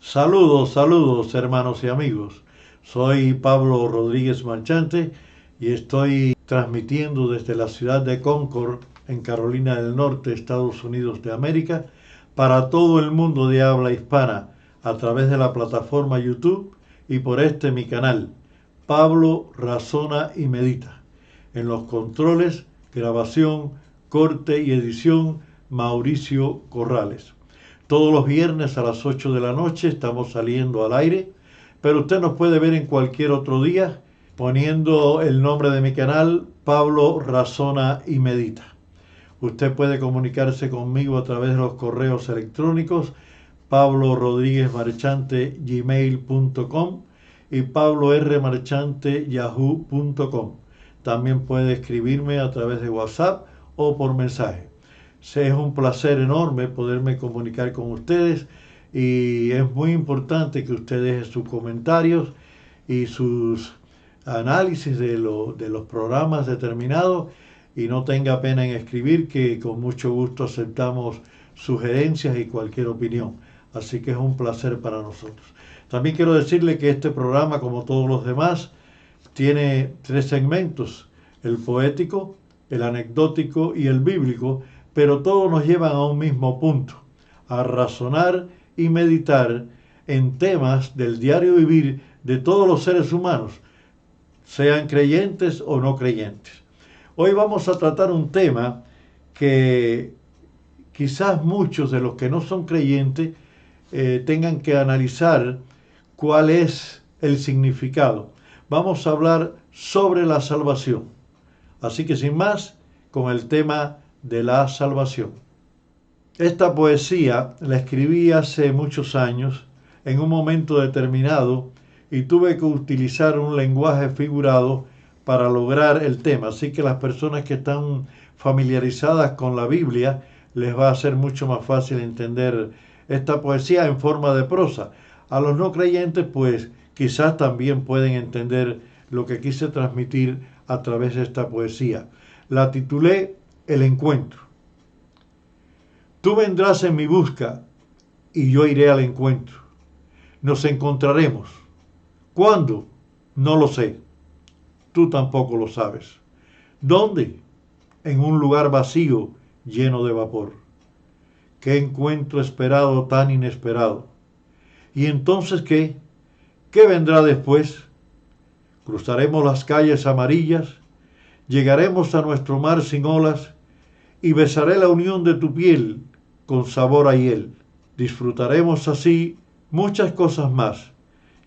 Saludos, saludos hermanos y amigos. Soy Pablo Rodríguez Marchante y estoy transmitiendo desde la ciudad de Concord, en Carolina del Norte, Estados Unidos de América, para todo el mundo de habla hispana a través de la plataforma YouTube y por este mi canal, Pablo Razona y Medita. En los controles, grabación, corte y edición, Mauricio Corrales. Todos los viernes a las 8 de la noche estamos saliendo al aire, pero usted nos puede ver en cualquier otro día poniendo el nombre de mi canal, Pablo Razona y Medita. Usted puede comunicarse conmigo a través de los correos electrónicos pablorodríguezmarchante@gmail.com y pablormarchante@yahoo.com. También puede escribirme a través de WhatsApp o por mensaje. Es un placer enorme poderme comunicar con ustedes y es muy importante que ustedes dejen sus comentarios y sus análisis de los programas determinados y no tenga pena en escribir, que con mucho gusto aceptamos sugerencias y cualquier opinión. Así que es un placer para nosotros. También quiero decirle que este programa, como todos los demás, tiene 3 segmentos: el poético, el anecdótico y el bíblico, pero todos nos llevan a un mismo punto, a razonar y meditar en temas del diario vivir de todos los seres humanos, sean creyentes o no creyentes. Hoy vamos a tratar un tema que quizás muchos de los que no son creyentes tengan que analizar cuál es el significado. Vamos a hablar sobre la salvación. Así que sin más, con el tema de la salvación. Esta poesía la escribí hace muchos años, en un momento determinado, y tuve que utilizar un lenguaje figurado para lograr el tema. Así que las personas que están familiarizadas con la Biblia les va a ser mucho más fácil entender esta poesía en forma de prosa. A los no creyentes, pues quizás también pueden entender lo que quise transmitir a través de esta poesía. La titulé El encuentro. Tú vendrás en mi busca y yo iré al encuentro. Nos encontraremos. ¿Cuándo? No lo sé. Tú tampoco lo sabes. ¿Dónde? En un lugar vacío, lleno de vapor. Qué encuentro esperado, tan inesperado. ¿Y entonces qué? ¿Qué vendrá después? Cruzaremos las calles amarillas, llegaremos a nuestro mar sin olas, y besaré la unión de tu piel con sabor a hiel. Disfrutaremos así muchas cosas más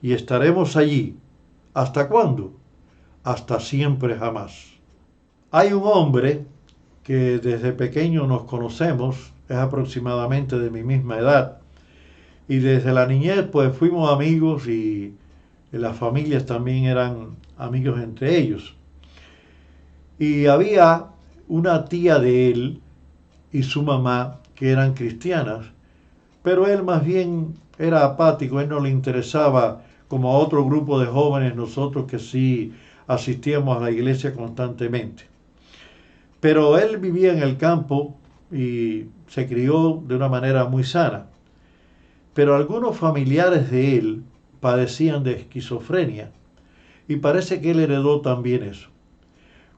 y estaremos allí. ¿Hasta cuándo? Hasta siempre jamás. Hay un hombre que desde pequeño nos conocemos, es aproximadamente de mi misma edad, y desde la niñez pues fuimos amigos y las familias también eran amigos entre ellos. Y había una tía de él y su mamá que eran cristianas, pero él más bien era apático, él no le interesaba como a otro grupo de jóvenes, nosotros que sí asistíamos a la iglesia constantemente. Pero él vivía en el campo y se crió de una manera muy sana. Pero algunos familiares de él padecían de esquizofrenia y parece que él heredó también eso.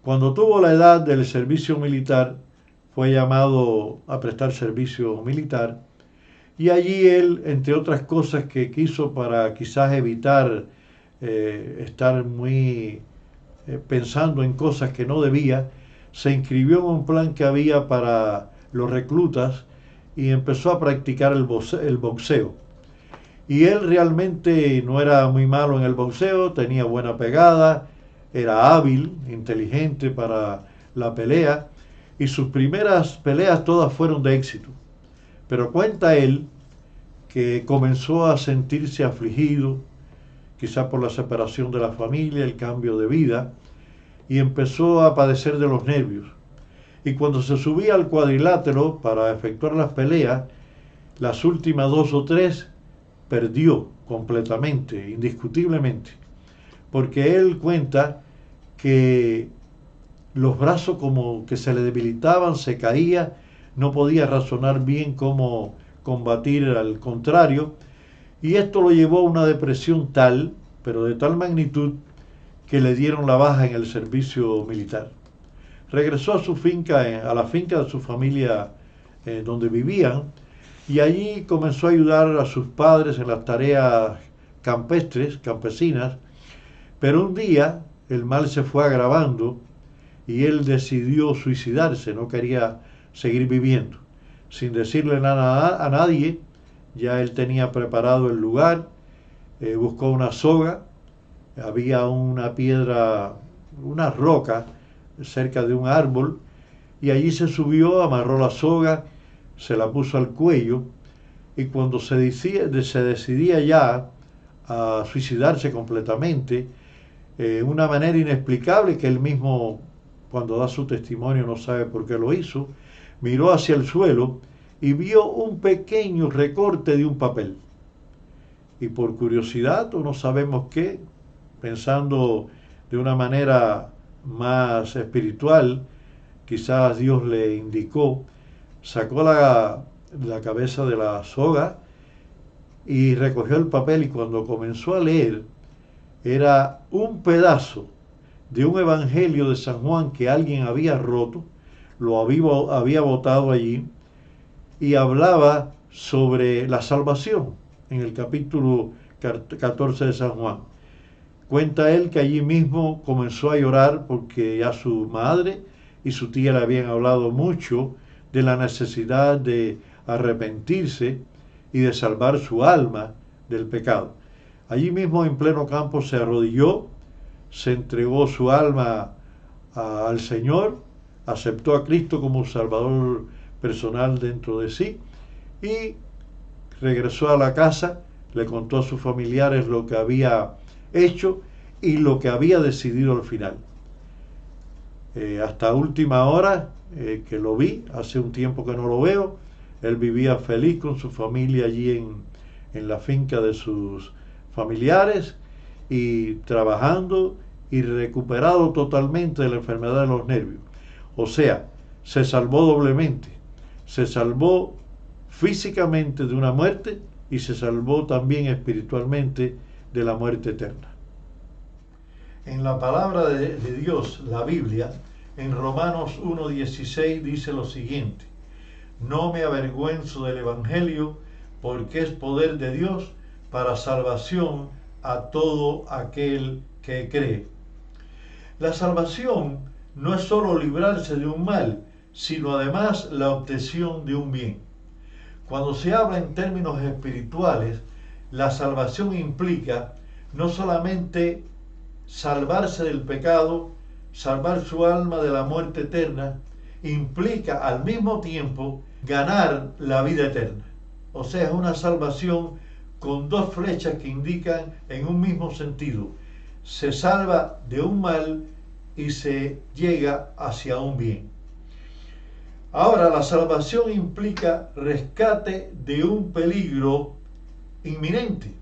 Cuando tuvo la edad del servicio militar, fue llamado a prestar servicio militar y allí él, entre otras cosas que quiso para quizás evitar estar muy pensando en cosas que no debía, se inscribió en un plan que había para los reclutas y empezó a practicar el boxeo. Y él realmente no era muy malo en el boxeo, tenía buena pegada, era hábil, inteligente para la pelea, y sus primeras peleas todas fueron de éxito. Pero cuenta él que comenzó a sentirse afligido, quizá por la separación de la familia, el cambio de vida, y empezó a padecer de los nervios. Y cuando se subía al cuadrilátero para efectuar las peleas, las últimas 2 o 3 perdió completamente, indiscutiblemente, porque él cuenta que los brazos como que se le debilitaban, se caía, no podía razonar bien cómo combatir al contrario, y esto lo llevó a una depresión tal, pero de tal magnitud, que le dieron la baja en el servicio militar. Regresó a su finca, a la finca de su familia donde vivían, y allí comenzó a ayudar a sus padres en las tareas campestres, campesinas, pero un día el mal se fue agravando y él decidió suicidarse, no quería seguir viviendo. Sin decirle nada a nadie, ya él tenía preparado el lugar, buscó una soga, había una piedra, una roca cerca de un árbol, y allí se subió, amarró la soga, se la puso al cuello, y cuando se decidía ya a suicidarse completamente, una manera inexplicable que él mismo, cuando da su testimonio, no sabe por qué lo hizo, miró hacia el suelo y vio un pequeño recorte de un papel. Y por curiosidad, o no sabemos qué, pensando de una manera más espiritual, quizás Dios le indicó, sacó la cabeza de la soga y recogió el papel, y cuando comenzó a leer, era un pedazo de un evangelio de San Juan que alguien había roto, lo había botado allí, y hablaba sobre la salvación en el capítulo 14 de San Juan. Cuenta él que allí mismo comenzó a llorar porque ya su madre y su tía le habían hablado mucho de la necesidad de arrepentirse y de salvar su alma del pecado. Allí mismo en pleno campo se arrodilló, se entregó su alma al Señor, aceptó a Cristo como Salvador personal dentro de sí y regresó a la casa, le contó a sus familiares lo que había hecho y lo que había decidido al final. Hasta última hora que lo vi, hace un tiempo que no lo veo, él vivía feliz con su familia allí en la finca de sus familiares y trabajando y recuperado totalmente de la enfermedad de los nervios. O sea, se salvó doblemente. Se salvó físicamente de una muerte y se salvó también espiritualmente de la muerte eterna. En la palabra de Dios, la Biblia, en Romanos 1:16 dice lo siguiente: no me avergüenzo del Evangelio, porque es poder de Dios para salvación a todo aquel que cree. La salvación no es solo librarse de un mal, sino además la obtención de un bien. Cuando se habla en términos espirituales, la salvación implica no solamente salvarse del pecado, salvar su alma de la muerte eterna, implica al mismo tiempo ganar la vida eterna. O sea, es una salvación con dos flechas que indican en un mismo sentido. Se salva de un mal y se llega hacia un bien. Ahora, la salvación implica rescate de un peligro inminente.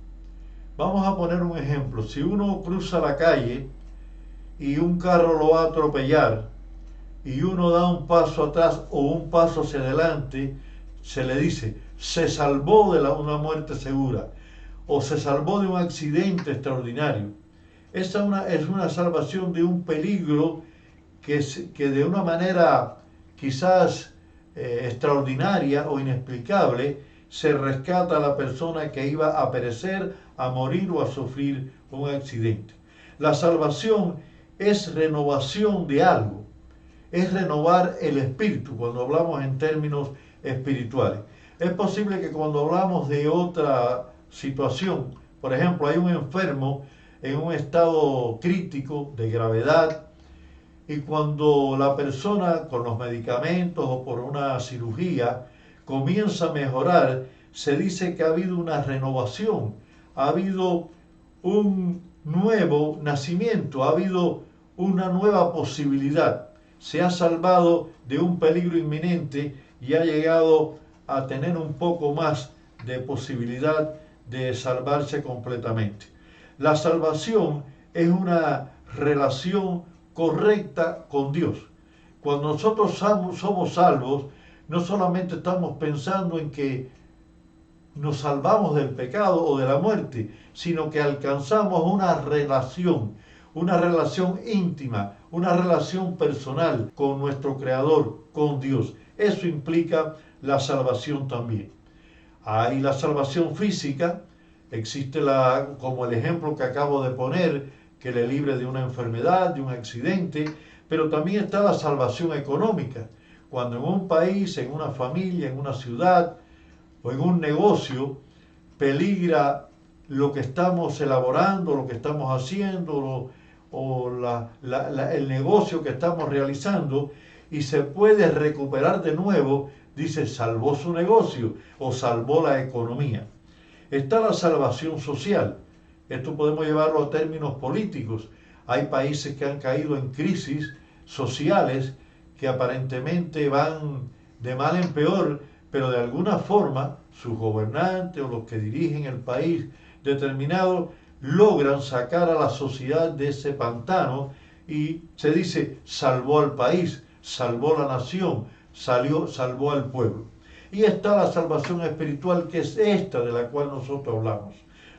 Vamos a poner un ejemplo. Si uno cruza la calle y un carro lo va a atropellar y uno da un paso atrás o un paso hacia adelante, se le dice, se salvó de una muerte segura o se salvó de un accidente extraordinario. Esa es una salvación de un peligro que de una manera quizás extraordinaria o inexplicable se rescata a la persona que iba a perecer, a morir o a sufrir un accidente. La salvación es renovación de algo, es renovar el espíritu cuando hablamos en términos espirituales. Es posible que cuando hablamos de otra situación, por ejemplo, hay un enfermo en un estado crítico de gravedad, y cuando la persona con los medicamentos o por una cirugía comienza a mejorar, se dice que ha habido una renovación, ha habido un nuevo nacimiento, ha habido una nueva posibilidad. Se ha salvado de un peligro inminente y ha llegado a tener un poco más de posibilidad de salvarse completamente. La salvación es una relación correcta con Dios. Cuando nosotros somos salvos, no solamente estamos pensando en que nos salvamos del pecado o de la muerte, sino que alcanzamos una relación íntima, una relación personal con nuestro Creador, con Dios. Eso implica la salvación también. Hay la salvación física, existe como el ejemplo que acabo de poner, que le libre de una enfermedad, de un accidente, pero también está la salvación económica. Cuando en un país, en una familia, en una ciudad o en un negocio peligra lo que estamos elaborando, lo que estamos haciendo, el negocio que estamos realizando, y se puede recuperar de nuevo, dice, salvó su negocio o salvó la economía. Está la salvación social. Esto podemos llevarlo a términos políticos. Hay países que han caído en crisis sociales que aparentemente van de mal en peor, pero de alguna forma sus gobernantes o los que dirigen el país determinado logran sacar a la sociedad de ese pantano y se dice salvó al país, salvó la nación, salvó al pueblo. Y está la salvación espiritual, que es esta de la cual nosotros hablamos,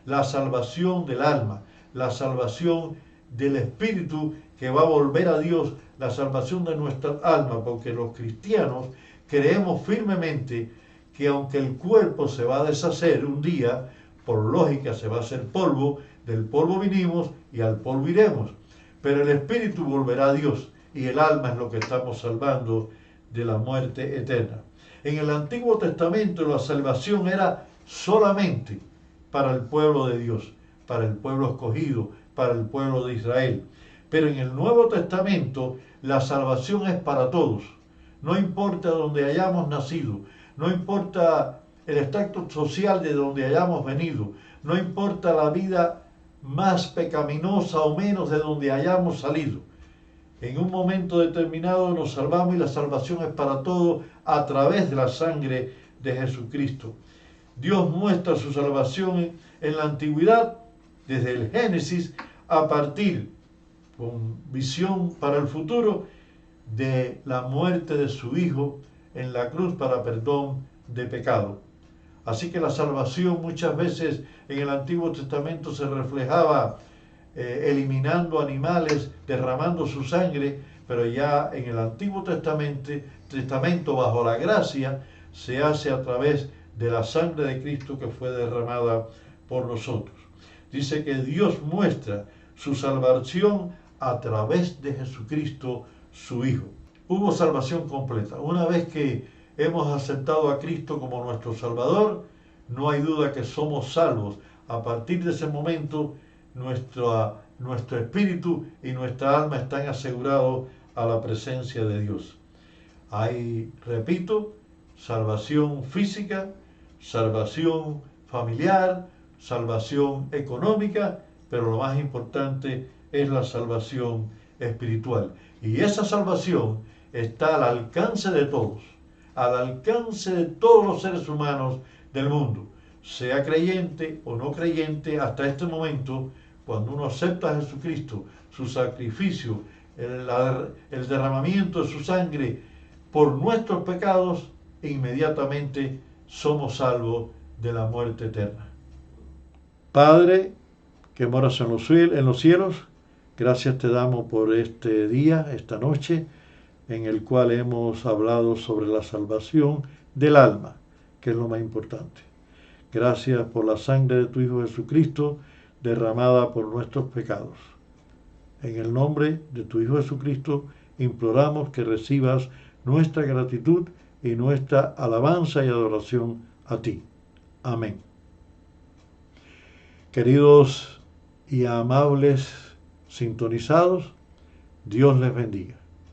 la salvación del alma, la salvación del espíritu que va a volver a Dios, la salvación de nuestra alma, porque los cristianos creemos firmemente que aunque el cuerpo se va a deshacer un día, por lógica se va a hacer polvo, del polvo vinimos y al polvo iremos, pero el espíritu volverá a Dios y el alma es lo que estamos salvando de la muerte eterna. En el Antiguo Testamento la salvación era solamente para el pueblo de Dios, para el pueblo escogido, para el pueblo de Israel. Pero en el Nuevo Testamento la salvación es para todos. No importa donde hayamos nacido, no importa el estatus social de donde hayamos venido, no importa la vida más pecaminosa o menos de donde hayamos salido. En un momento determinado nos salvamos y la salvación es para todos a través de la sangre de Jesucristo. Dios muestra su salvación en la antigüedad, desde el Génesis, a partir, con visión para el futuro, de la muerte de su Hijo en la cruz para perdón de pecado. Así que la salvación muchas veces en el Antiguo Testamento se reflejaba eliminando animales, derramando su sangre, pero ya en el Antiguo Testamento bajo la gracia se hace a través de la sangre de Cristo que fue derramada por nosotros. Dice que Dios muestra su salvación a través de Jesucristo, su Hijo. Hubo salvación completa. Una vez que hemos aceptado a Cristo como nuestro Salvador, no hay duda que somos salvos. A partir de ese momento, nuestro espíritu y nuestra alma están asegurados a la presencia de Dios. Hay, repito, salvación física, salvación familiar, salvación económica, pero lo más importante es la salvación espiritual. Y esa salvación está al alcance de todos, al alcance de todos los seres humanos del mundo, sea creyente o no creyente. Hasta este momento, cuando uno acepta a Jesucristo, su sacrificio, el derramamiento de su sangre por nuestros pecados, inmediatamente somos salvos de la muerte eterna. Padre, que moras en los cielos, gracias te damos por este día, esta noche, en el cual hemos hablado sobre la salvación del alma, que es lo más importante. Gracias por la sangre de tu Hijo Jesucristo, derramada por nuestros pecados. En el nombre de tu Hijo Jesucristo, imploramos que recibas nuestra gratitud y nuestra alabanza y adoración a ti. Amén. Queridos y amables sintonizados, Dios les bendiga.